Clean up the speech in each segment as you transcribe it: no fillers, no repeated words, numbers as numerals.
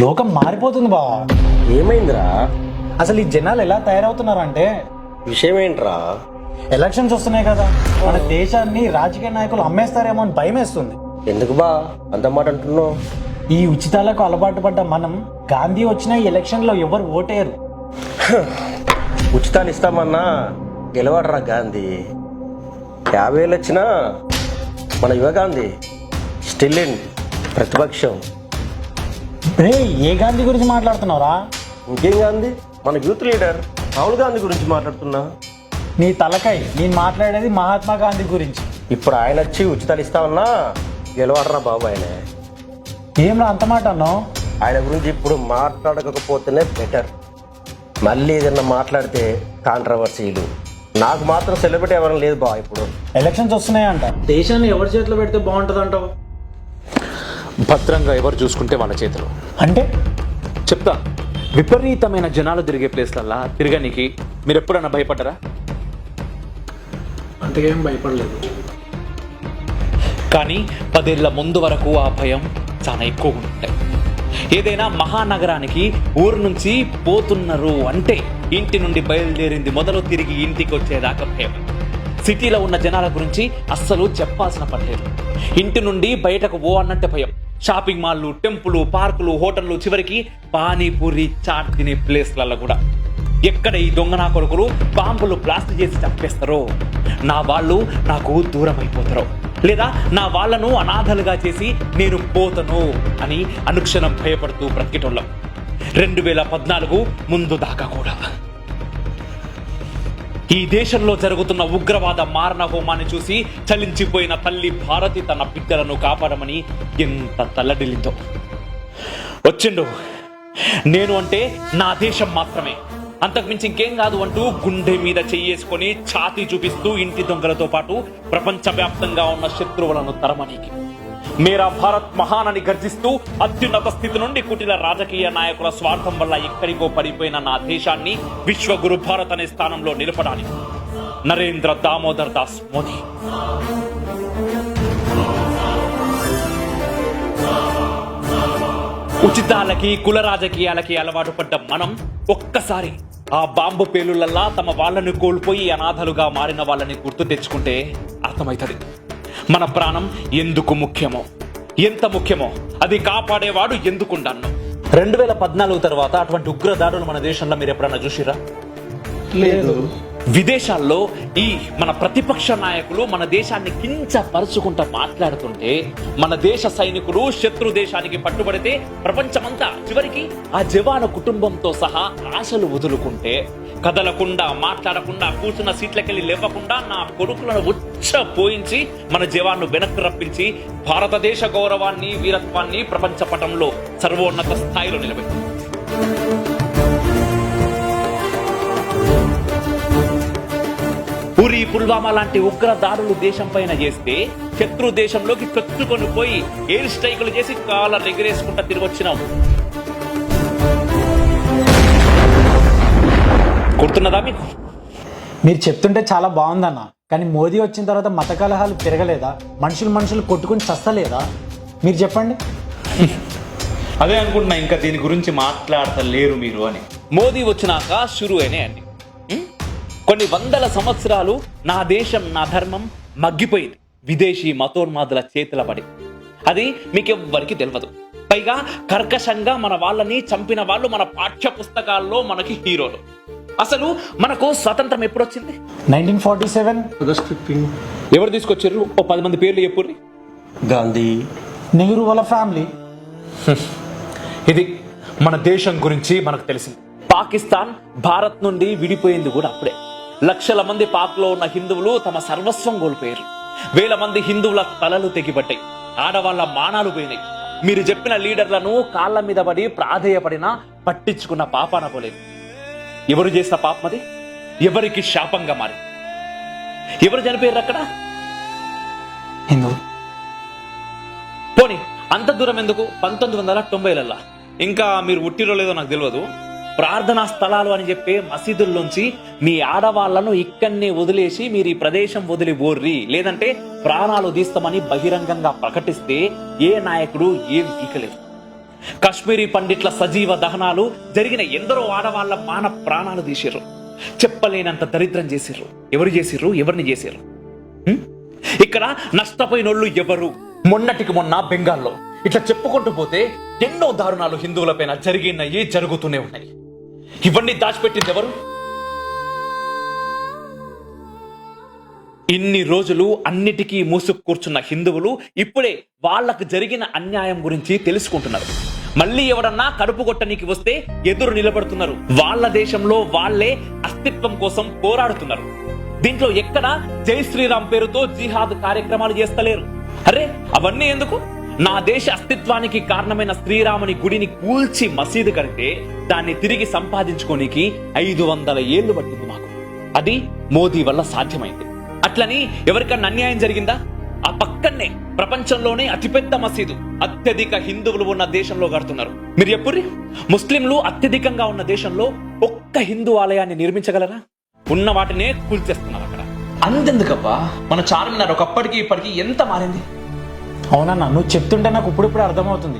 లోకం మారిపోతుంది బావా. ఏమైందిరా? అసలు ఈ జనాలు ఎలా తయారవుతున్నారంటే, విషయం ఏంట్రా? ఎలక్షన్స్ వస్తున్నాయి కదా, మన దేశాన్ని రాజకీయ నాయకులు అమ్మేస్తారేమో అని భయం వేస్తుంది. ఎందుకు బా అంత మాట అంటున్నావు? ఈ ఉచితాలకు అలవాటు పడ్డ మనం గాంధీ వచ్చిన ఈ ఎలక్షన్ లో ఎవరు ఓటేయరు. ఉచితాలు ఇస్తామన్నా గెలవాడరా గాంధీ. 50,000 వచ్చినా మన యువ గాంధీ స్టిల్ ఇన్ ప్రతిపక్షం. రే, ఏ గాంధీ గురించి మాట్లాడుతున్నావురా? ఇంకేం గాంధీ? మన యూత్ లీడర్ రాహుల్ గాంధీ గురించి మాట్లాడుతున్నా. నీ తలకాయ, నేను మాట్లాడేది మహాత్మా గాంధీ గురించి. ఇప్పుడు ఆయన వచ్చి ఉచితాలు ఇస్తామన్నా గెలవాడరా బాబు ఆయన. ఏం అంత మాట అన్నావు? ఆయన గురించి ఇప్పుడు మాట్లాడకపోతేనే బెటర్. మళ్ళీ ఏదన్నా మాట్లాడితే కాంట్రవర్సీలు. నాకు మాత్రం సెలబ్రిటీ ఎవరైనా లేదు బా. ఇప్పుడు ఎలక్షన్స్ వస్తున్నాయంట, దేశాన్ని ఎవరి చేతిలో పెడితే బాగుంటుంది అంటావు? భద్రంగా ఎవరు చూసుకుంటే వాళ్ళ చేతిలో. అంటే చెప్తా. విపరీతమైన జనాలు తిరిగే ప్లేస్లల్లా తిరగనికి మీరు ఎప్పుడన్నా భయపడ్డారా? అంతకేం భయపడలేదు. కానీ 10 ఏళ్ల ముందు వరకు ఆ భయం చాలా ఎక్కువగా ఉంటాయి. ఏదైనా మహానగరానికి ఊరు నుంచి పోతున్నారు అంటే ఇంటి నుండి బయలుదేరింది మొదలు తిరిగి ఇంటికి వచ్చేదాకా భయం. సిటీలో ఉన్న జనాల గురించి అస్సలు చెప్పాల్సిన పనిలేదు. ఇంటి నుండి బయటకు పో అన్నట్టే భయం. షాపింగ్ మాల్లు, టెంపులు, పార్కులు, హోటళ్లు, చివరికి పానీపూరి, చాట్ తినే ప్లేస్లలో కూడా ఎక్కడ ఈ దొంగనా కొడుకులు బాంబులు బ్లాస్ట్ చేసి చంపేస్తారో, నా వాళ్ళు నాకు దూరం అయిపోతారో, లేదా నా వాళ్లను అనాథలుగా చేసి నేను పోతను అని అనుక్షణం భయపడుతూ బ్రతికేటోళ్ళం. 2014 ముందు దాకా కూడా. ఈ దేశంలో జరుగుతున్న ఉగ్రవాద మారణ హోమాన్ని చూసి చలించిపోయిన తల్లి భారతి తన బిడ్డలను కాపాడమని ఎంత తల్లడిల్లిందో. వచ్చిండు, నేను అంటే నా దేశం మాత్రమే, అంతకుమించి ఇంకేం కాదు అంటూ గుండె మీద చెయ్యేసుకొని ఛాతీ చూపిస్తూ ఇంటి దొంగలతో పాటు ప్రపంచవ్యాప్తంగా ఉన్న శత్రువులను తరమనీకి మేరా భారత్ మహాన్ అని గర్జిస్తూ అత్యున్నత స్థితి నుండి కుటిల రాజకీయ నాయకుల స్వార్థం వల్ల ఎక్కడికో పడిపోయిన నా దేశాన్ని విశ్వగురు భారత్ అనే స్థానంలో నిలపడానికి నరేంద్ర దామోదర్ దాస్ మోదీ. ఉచితాలకి, కుల రాజకీయాలకి అలవాటు పడ్డ మనం ఒక్కసారి ఆ బాంబు పేలులల్లా తమ వాళ్ళని కోల్పోయి అనాథలుగా మారిన వాళ్ళని గుర్తు తెచ్చుకుంటే అర్థమవుతుంది మన ప్రాణం ఎందుకు ముఖ్యమో, ఎంత ముఖ్యమో, అది కాపాడేవాడు ఎందుకుండాను. 2014 తర్వాత అటువంటి ఉగ్రదాడులు మన దేశంలో మీరు ఎప్పుడన్నా చూసిరా? లేదు. విదేశాల్లో ఈ మన ప్రతిపక్ష నాయకులు మన దేశాన్ని కించపరుచుకుంటూ మాట్లాడుతుంటే, మన దేశ సైనికులు శత్రు దేశానికి పట్టుబడితే ప్రపంచమంతా చివరికి ఆ జవాను కుటుంబంతో సహా ఆశలు వదులుకుంటే, కదలకుండా మాట్లాడకుండా కూర్చున్న సీట్లకెళ్ళి లేవకుండా నా కొడుకులను ఉచ్చపోయించి మన జవాన్ను వెనక్కి రప్పించి భారతదేశ గౌరవాన్ని, వీరత్వాన్ని ప్రపంచ పటంలో సర్వోన్నత స్థాయిలో నిలబెట్టింది. ఉరి, పుల్వామా లాంటి ఉగ్ర దాడులు దేశం పైన చేస్తే శత్రు దేశంలోకి చొచ్చుకొని పోయి ఎయిర్ స్ట్రైకులు చేసి కాలర్ ఎగిరేసుకుంటా తిరిగి వచ్చినాం. గుర్తున్నదా మీకు? మీరు చెప్తుంటే చాలా బాగుందన్న, కానీ మోదీ వచ్చిన తర్వాత మత కలహాలు పెరగలేదా? మనుషులు కొట్టుకుని చస్తలేదా? మీరు చెప్పండి. అదే అనుకుంటున్నా, ఇంకా దీని గురించి మాట్లాడతలేరు మీరు అని. మోదీ వచ్చినాక షురు అయినాయి అండి. కొన్ని వందల సంవత్సరాలు నా దేశం, నా ధర్మం మగ్గిపోయింది విదేశీ మతోన్మాదుల చేతుల పడి. అది మీకెవ్వరికి తెలియదు. పైగా కర్కశంగా మన వాళ్ళని చంపిన వాళ్ళు మన పాఠ్య పుస్తకాల్లో మనకి హీరోలు. అసలు మనకు స్వతంత్రం ఎప్పుడు వచ్చింది? 1947. ఎవరు తీసుకొచ్చారు? 10 మంది పేర్లు చెప్పుర్రి. గాంధీ, నెహ్రూ వాళ్ళ ఫ్యామిలీ. ఇది మన దేశం గురించి మనకు తెలిసింది. పాకిస్తాన్ భారత్ నుండి విడిపోయింది కూడా అప్పుడే. లక్షల మంది పాక్లో ఉన్న హిందువులు తమ సర్వస్వం కోల్పోయారు. వేల మంది హిందువుల తలలు తెగిపట్టాయి. ఆడవాళ్ల మానాలు పోయినాయి. మీరు చెప్పిన లీడర్లను కాళ్ళ మీద పడి ప్రాధేయపడినా పట్టించుకున్న పాపాన పోలేదు. ఎవరు చేసిన పాపమది? ఎవరికి శాపంగా మారి? ఎవరు చనిపోయారు అక్కడ? హిందూ. పోనీ అంత దూరం ఎందుకు? 1990లలో ఇంకా మీరు ఉట్టిరో లేదో నాకు తెలియదు, ప్రార్థనా స్థలాలు అని చెప్పే మసీదుల్లోంచి మీ ఆడవాళ్లను ఇక్కడనే వదిలేసి మీరు ఈ ప్రదేశం వదిలి ఓర్రి, లేదంటే ప్రాణాలు తీస్తామని బహిరంగంగా ప్రకటిస్తే ఏ నాయకుడు ఏం పీకలేదు. కాశ్మీరీ పండిట్ల సజీవ దహనాలు జరిగిన ఎందరో ఆడవాళ్ల మాన ప్రాణాలు తీసిర్రు. చెప్పలేనంత దరిద్రం చేసిర్రు. ఎవరు చేసిర్రు? ఎవరిని చేసిర్రు? ఇక్కడ నష్టపోయినోళ్ళు ఎవరు? మొన్నటికి మొన్న బెంగాల్లో ఇట్లా చెప్పుకుంటూ పోతే ఎన్నో దారుణాలు హిందువులపైన జరిగినాయి, జరుగుతూనే ఉన్నాయి. ఇవన్నీ దాచిపెట్టింది ఎవరు? ఇన్ని రోజులు అన్నిటికీ మూసుకు కూర్చున్న హిందువులు ఇప్పుడే వాళ్లకు జరిగిన అన్యాయం గురించి తెలుసుకుంటున్నారు. మళ్ళీ ఎవడన్నా కడుపు కొట్టనికి వస్తే ఎదురు నిలబడుతున్నారు. వాళ్ళ దేశంలో వాళ్లే అస్తిత్వం కోసం పోరాడుతున్నారు. దీంట్లో ఎక్కడ జై శ్రీరామ్ పేరుతో జిహాద్ కార్యక్రమాలు చేస్తలేరు. అరే అవన్నీ ఎందుకు? నా దేశ అస్తిత్వానికి కారణమైన శ్రీరాముని గుడిని కూల్చి మసీదు కడితే దాన్ని తిరిగి సంపాదించుకోనికి 500 ఏళ్లు పట్టింది మాకు. అది మోదీ వల్ల సాధ్యమైంది. అట్లని ఎవరికన్నా అన్యాయం జరిగిందా? ఆ పక్కనే ప్రపంచంలోనే అతిపెద్ద మసీదు అత్యధిక హిందువులు ఉన్న దేశంలో కడుతున్నారు. మీరు ఎప్పుర్రి ముస్లింలు అత్యధికంగా ఉన్న దేశంలో ఒక్క హిందూ ఆలయాన్ని నిర్మించగలరా? ఉన్న వాటినే కూల్చేస్తున్నారు అక్కడ. అంతెందుకబ్బా, మన చార్మినార్ ఒకప్పటికి ఇప్పటికి ఎంత మారింది. అవునన్నా, నువ్వు చెప్తుంటే నాకు ఇప్పుడిప్పుడు అర్థమవుతుంది.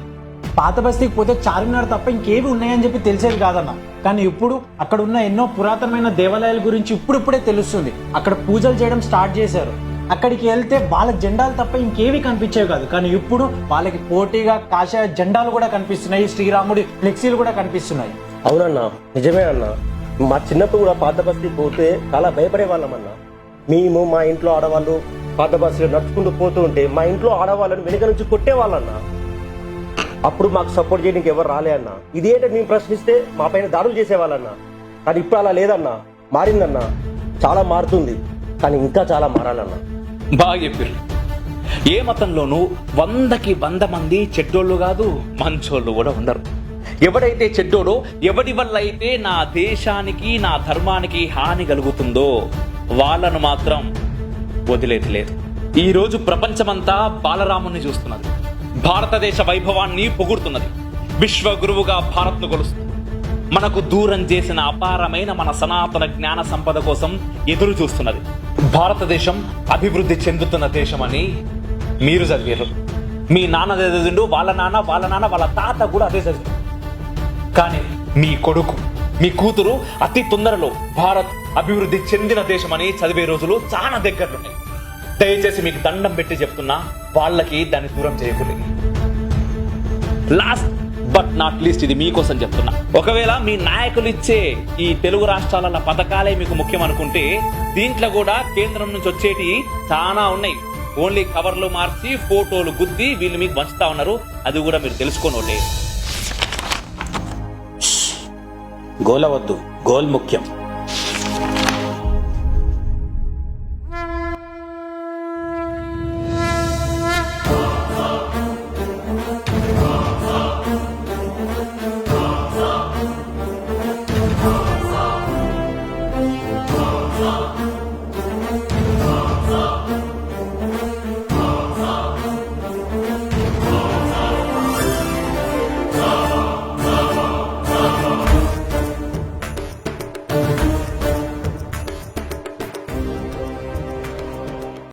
పాత బస్తీకి పోతే చార్మినార్ తప్ప ఇంకేవి ఉన్నాయని చెప్పి తెలిసేది కాదన్న. కానీ ఇప్పుడు అక్కడ ఉన్న ఎన్నో పురాతనమైన దేవాలయాల గురించి ఇప్పుడిప్పుడే తెలుస్తుంది. అక్కడ పూజలు చేయడం స్టార్ట్ చేశారు. అక్కడికి వెళ్తే వాళ్ళ జెండాలు తప్ప ఇంకేవి కనిపించేవి కాదు. కానీ ఇప్పుడు వాళ్ళకి పోటీగా కాషాయ జెండాలు కూడా కనిపిస్తున్నాయి, శ్రీరాముడి ఫ్లెక్సీలు కూడా కనిపిస్తున్నాయి. అవునన్నా, నిజమే అన్నా. మా చిన్నప్పుడు కూడా పాత బస్తీ పోతే చాలా భయపడే వాళ్ళం అన్నా. మేము మా ఇంట్లో ఆడవాళ్ళు పాత బస్తీలో నడుచుకుంటూ పోతూ ఉంటే మా ఇంట్లో ఆడవాళ్ళని వెనుక నుంచి కొట్టేవాళ్ళన్నా. అప్పుడు మాకు సపోర్ట్ చేయడానికి ఎవరు రాలే అన్నా. ఇదేంటే మేము ప్రశ్నిస్తే మా పైన దాడులు చేసేవాళ్ళన్నా. కానీ ఇప్పుడు అలా లేదన్నా, మారిందన్నా. చాలా మారుతుంది, కానీ ఇంకా చాలా మారాలన్నా. బాగా చెప్పారు. ఏ మతంలోనూ 100కి 100 మంది చెడ్డోళ్ళు కాదు, మంచోళ్ళు కూడా ఉండరు. ఎవడైతే చెడ్డోడో, ఎవడి వల్ల అయితే నా దేశానికి నా ధర్మానికి హాని కలుగుతుందో వాళ్ళను మాత్రం వదిలేది లేదు. ఈ రోజు ప్రపంచమంతా బాలరాముని చూస్తున్నది. భారతదేశ వైభవాన్ని పొగుడుతున్నది. విశ్వగురువుగా భారత్ను కొలుస్తుంది. మనకు దూరం చేసిన అపారమైన మన సనాతన జ్ఞాన సంపద కోసం ఎదురు చూస్తున్నది. భారతదేశం అభివృద్ధి చెందుతున్న దేశం అని మీరు చదివారు. మీ నాన్న చదివిండు, వాళ్ళ నాన్న, వాళ్ళ నాన్న, వాళ్ళ తాత కూడా అదే చదివారు. కానీ మీ కొడుకు, మీ కూతురు అతి తొందరలో భారత్ అభివృద్ధి చెందిన దేశం అని చదివే రోజులు చాలా దగ్గరలున్నాయి. దయచేసి మీకు దండం పెట్టి చెప్తున్నా, వాళ్ళకి దాన్ని దూరం చేయకూడదు. లాస్ట్ బట్ నాట్ లీస్ట్, ఇది మీకోసం చెప్తున్నా. ఒకవేళ మీ నాయకులు ఇచ్చే ఈ తెలుగు రాష్ట్రాల పథకాలే మీకు ముఖ్యం అనుకుంటే, దీంట్లో కూడా కేంద్రం నుంచి వచ్చేటి చాలా ఉన్నాయి. ఓన్లీ కవర్లు మార్చి ఫోటోలు గుద్ది వీళ్ళు మీకు పంచుతా ఉన్నారు. అది కూడా మీరు తెలుసుకోని ఒకటే. గోల వద్దు, గోల్ ముఖ్యం.